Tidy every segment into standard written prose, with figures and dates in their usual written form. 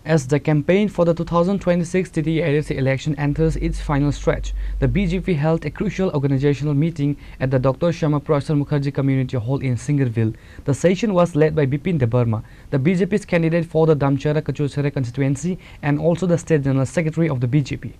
As the campaign for the 2026 TTADC election enters its final stretch, the BJP held a crucial organizational meeting at the Dr. Shyama Prasad Mukherjee Community Hall in Singarville. The session was led by Bipin Debarma, the BJP's candidate for the Damchara Kachusara constituency and also the State General Secretary of the BJP.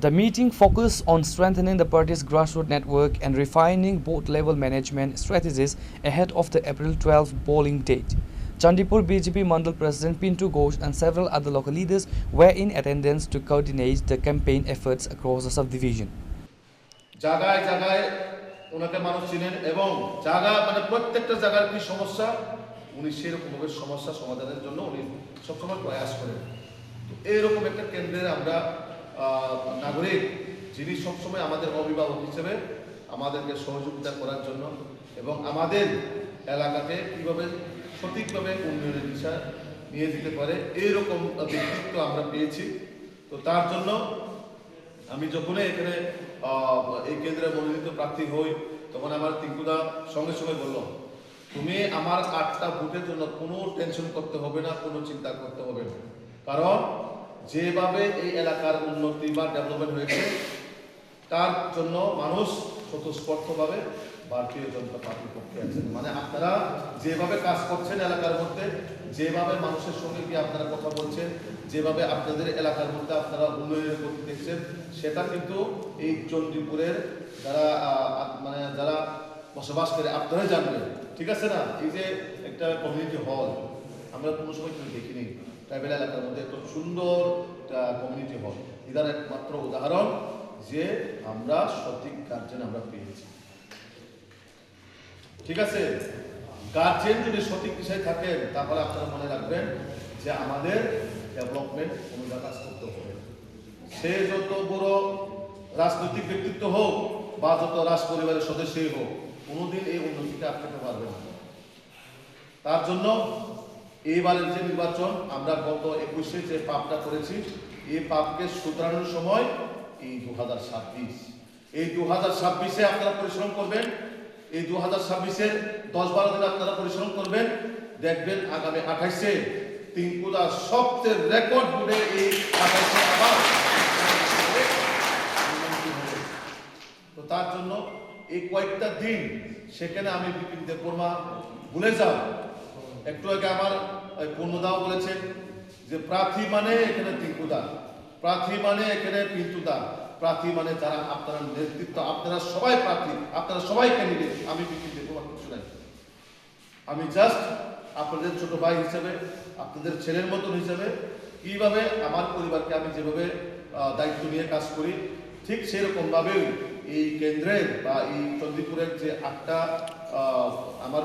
The meeting focused on strengthening the party's grassroots network and refining both-level management strategies ahead of the April 12 polling date. Chandipur BJP Mandal President Pintu Ghosh and several other local leaders were in attendance to coordinate the campaign efforts across the subdivision. জায়গায় জায়গায় ওনাকে মানুষ চিনেন এবং জায়গা মানে প্রত্যেকটা জায়গার কি সমস্যা উনি সেরকমভাবে সমস্যা সমাধানের জন্য উনি সবসময় প্রয়াস করেন। তো এইরকম একটা কেন্দ্রের আমরা নাগরিক যিনি সবসময় আমাদের অভিভাবক হিসেবে আমাদেরকে সহযোগিতা করার জন্য এবং আমাদের এলাকাকে কীভাবে সঠিকভাবে উন্নয়নের দিশা নিয়ে যেতে পারে এইরকম ব্যক্তিত্ব আমরা পেয়েছি। তো তার জন্য আমি যখনই এখানে এই কেন্দ্রে মনোনীত প্রার্থী হই তখন আমার টিঙ্কুদা সঙ্গে সঙ্গে বলল, তুমি আমার 8টা ভোটের জন্য কোনো টেনশন করতে হবে না, কোনো চিন্তা করতে হবে না, কারণ যেভাবে এই এলাকার উন্নতি বা ডেভেলপমেন্ট হয়েছে তার জন্য মানুষ স্বতঃস্ফূর্তভাবে ভারতীয় জনতা পার্টির পক্ষে আছেন। মানে আপনারা যেভাবে কাজ করছেন এলাকার মধ্যে, যেভাবে মানুষের সঙ্গে গিয়ে আপনারা কথা বলছেন, যেভাবে আপনাদের এলাকার মধ্যে আপনারা উন্নয়নের গতি দেখছেন, সেটা কিন্তু এই চণ্ডীপুরের যারা মানে যারা বসবাস করে আপনারা জানবেন, ঠিক আছে না? এই যে একটা কমিউনিটি হল আমরা কোনো সময় কিন্তু দেখিনি ট্রাইবেল এলাকার মধ্যে এত সুন্দর কমিউনিটি হল, এটার একমাত্র উদাহরণ যে আমরা সঠিক গার্জেন আমরা পেয়েছি। ঠিক আছে, গার্জেন যদি সঠিক বিষয় থাকেন তাহলে আপনারা মনে রাখবেন যে আমাদের ডেভেলপমেন্ট অনুযায়ী কাজ করতে হবে। সে যত বড় রাজনৈতিক ব্যক্তিত্ব হোক বা যত রাজ পরিবারের সদস্যই হোক, কোনোদিন এই উন্নতিটা আটকাতে পারবে না। তার জন্য এইবারের যে নির্বাচন আমরা গত 21-এ যে পাপটা করেছি, এই পাপকে শুধরানোর সময় এই 2026, এই 2026-এ আপনারা পরিশ্রম করবেন। এই 2026-এর 10-12 দিন আপনারা পরিশ্রম করবেন, দেখবেন আগামী 28-এ টিঙ্কুদা সবচেয়ে রেকর্ড ভোটে এই 28-এ আবার। তো তার জন্য এই কয়েকটা দিন সেখানে আমি বিপিন দেববর্মা ভুলে যাও। একটু আগে আমার পূর্ণদাও বলেছেন যে প্রার্থী মানে এখানে টিঙ্কুদা, প্রার্থী মানে এখানে পিন্টুদা, প্রার্থী মানে যারা আপনারা নেতৃত্ব, আপনারা সবাই প্রার্থী, আপনারা সবাই ক্যান্ডিডেট। আমি বিপিন দেববর্মা কিছু নাই, আমি জাস্ট আপনাদের ছোট ভাই হিসেবে, আপনাদের ছেলের মতন হিসেবে কিভাবে আমার পরিবারকে আমি যেভাবে দায়িত্ব নিয়ে কাজ করি, ঠিক সেরকমভাবেই এই কেন্দ্রের বা এই চণ্ডীপুরের যে 8টা আমার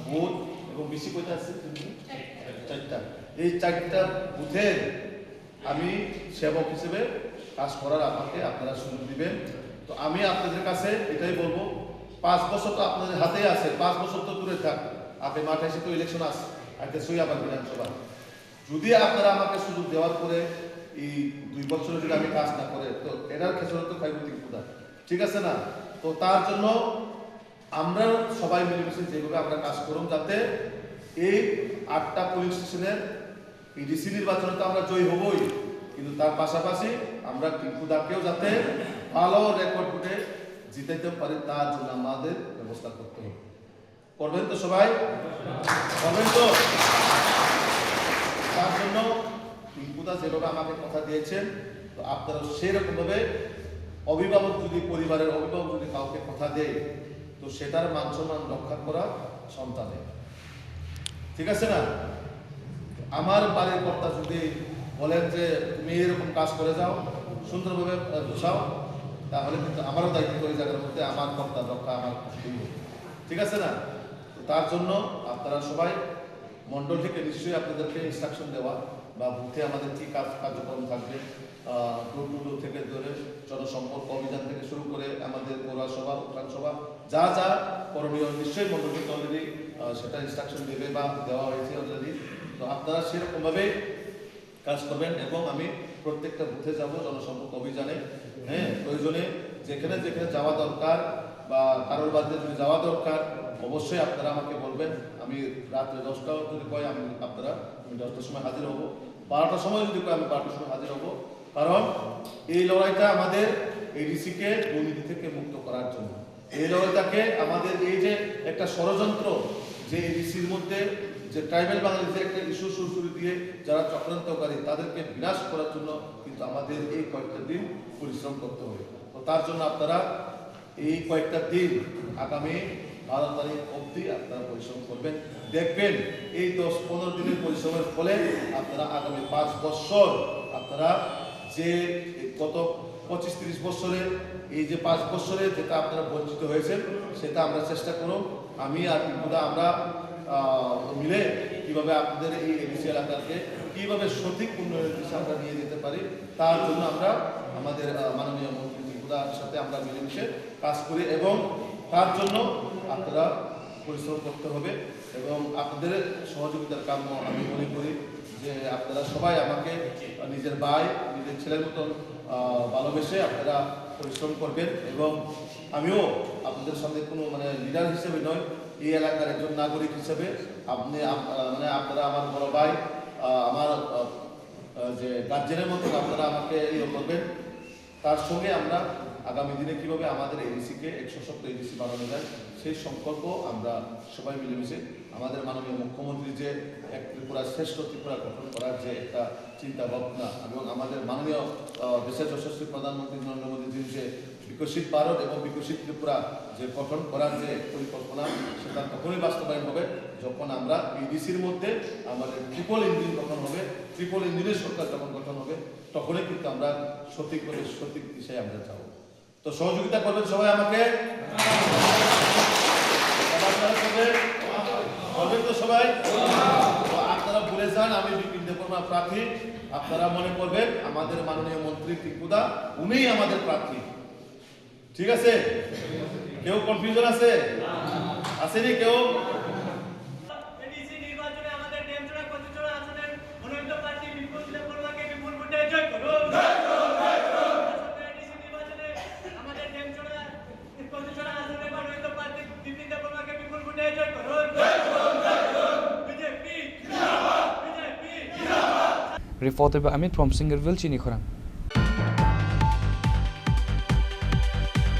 বুথ এবং বেশি কোথায় আছে 4টা, এই 4টা বুথের আমি সেবক হিসেবে কাজ করার আমাকে আপনারা সুযোগ দিবেন। তো আমি আপনাদের কাছে এটাই বলবো, 5 বছর তো আপনাদের হাতেই আছে, 5 বছর তো দূরে থাক, আপনি মাঠে এসে তো ইলেকশন আছে, একটা সই আবার বিধানসভা। যদি আপনারা আমাকে সুযোগ দেওয়ার পরে এই 2 বছরে যদি আমি কাজ না করে, তো এটার ক্ষেত্রে তো খাইব টিঙ্কুদা, ঠিক আছে না? তো তার জন্য আমরা সবাই মিলেমিশে যেভাবে আমরা কাজ করুন, যাতে এই 8টা পুলিশ স্টেশনের ডিসি নির্বাচনে তো আমরা জয়ী হবই, কিন্তু তার পাশাপাশি আমরা টিঙ্কুদাকেও যাতে ভালো রেকর্ড ভোটে জিতাইতে পারি তার জন্য আমাদের ব্যবস্থা করতে হবে। করবেন তো সবাই? করবেন তো? তার জন্য টিঙ্কুদা যেভাবে আমাকে কথা দিয়েছেন, তো আপনারা সেরকমভাবে অভিভাবক যদি পরিবারের অভিভাবক যদি কাউকে কথা দেয়, তো সেটার মান সম্মান রক্ষা করা সন্তানের, ঠিক আছে না? আমার বাড়ির কর্তা যদি বলেন যে তুমি এরকম কাজ করে যাও, সুন্দরভাবে বুঝাও, তাহলে কিন্তু আমারও দায়িত্ব ওই জায়গার মধ্যে আমার কর্তা রক্ষা আমার করতেই হবে। ঠিক আছে না? তো তার জন্য আপনারা সবাই মণ্ডল থেকে নিশ্চয়ই আপনাদেরকে ইনস্ট্রাকশন দেওয়া বা বুথে আমাদের কী কার্যক্রম থাকবে, ডোর টু ডোর থেকে ধরে জনসম্পর্ক অভিযান থেকে শুরু করে আমাদের পৌরসভা উত্তরাণ সভা যা যা করণীয় নিশ্চয়ই মণ্ডল থেকে অলরেডি সেটা ইনস্ট্রাকশন দেবে বা দেওয়া হয়েছে অলরেডি। তো আপনারা সেরকমভাবে কাজ করবেন এবং আমি প্রত্যেকটা বুথে যাব জনসম্পর্ক অভিযানে। হ্যাঁ, প্রয়োজনে যেখানে যেখানে যাওয়া দরকার বা কারোর বাড়িতে যদি যাওয়া দরকার অবশ্যই আপনারা আমাকে বলবেন। আমি রাত্রে 10টা যদি কয় আমি 10টার সময় হাজির হব, 12টার সময় যদি কয় আমি 12টার সময় হাজির হব। কারণ এই লড়াইটা আমাদের এডিসিকে দুর্নীতি থেকে মুক্ত করার জন্য, এই লড়াইটাকে আমাদের এই যে একটা ষড়যন্ত্র যে এডিসির মধ্যে যে ট্রাইবেল বাঙালিদের একটা ইস্যু শুরু দিয়ে যারা চক্রান্তকারী তাদেরকে বিনাশ করার জন্য কিন্তু আমাদের এই কয়েকটা দিন পরিশ্রম করতে হবে। তো তার জন্য আপনারা এই কয়েকটা দিন আগামী 12 তারিখ অবধি আপনারা পরিশ্রম করবেন। দেখবেন এই 10-15 দিনের পরিশ্রমের ফলে আপনারা আগামী 5 বছর আপনারা যে গত 25-30 বছরে এই যে 5 বছরে যেটা আপনারা বঞ্চিত হয়েছেন সেটা আমরা চেষ্টা করব আমি আর পিপুদা আমরা মিলে কিভাবে আপনাদের এই এডিসি এলাকাকে কিভাবে সঠিক উন্নয়নের দিশে আমরা নিয়ে যেতে পারি তার জন্য আমরা আমাদের মাননীয় মন্ত্রী পিপুদার সাথে আমরা মিলেমিশে কাজ করি এবং তার জন্য আপনারা পরিশ্রম করতে হবে এবং আপনাদের সহযোগিতার কাম্য আমি মনে করি যে আপনারা সবাই আমাকে নিজের ভাই নিজের ছেলের মতন ভালোবেসে আপনারা পরিশ্রম করবেন এবং আমিও আপনাদের সামনে কোনো মানে লিডার হিসেবে নয়, এই এলাকার একজন নাগরিক হিসেবে আপনি মানে আপনারা আমার বড় ভাই আমার যে গার্জেনের মতন আপনারা আমাকে ইয়ে করবেন। তার সঙ্গে আমরা আগামী দিনে কীভাবে আমাদের এডিসিকে 100 এডিসি বানানো যায় সেই সংকল্প আমরা সবাই মিলেমিশে আমাদের মাননীয় মুখ্যমন্ত্রী যে এক ত্রিপুরা শ্রেষ্ঠ ত্রিপুরা গঠন করার যে একটা চিন্তা ভাবনা এবং আমাদের মাননীয় দেশের যশস্বী প্রধানমন্ত্রী নরেন্দ্র মোদীজির যে বিকশিত ভারত এবং বিকশিত ত্রিপুরা যে গঠন করার যে পরিকল্পনা সেটা তখনই বাস্তবায়ন হবে যখন আমরা এডিসির মধ্যে আমাদের ট্রিপল ইঞ্জিন গঠন হবে, ট্রিপল ইঞ্জিনের সরকার যখন গঠন হবে তখনই কিন্তু আমরা সঠিকভাবে সঠিক দিশায় আমরা যাব। তো সহযোগিতা করবেন সবাই আমাকে, করবেন তো সবাই। আপনারা ভুলে যান আমি বিপিন দেববর্মা প্রার্থী, আপনারা মনে করবেন আমাদের মাননীয় মন্ত্রী পিপুদা উনিই আমাদের প্রার্থী। ঠিক আছে? কেউ কনফিউশন আছে? আসেনি কেউ? Reported by Amit from Singerville, Chinikhorang.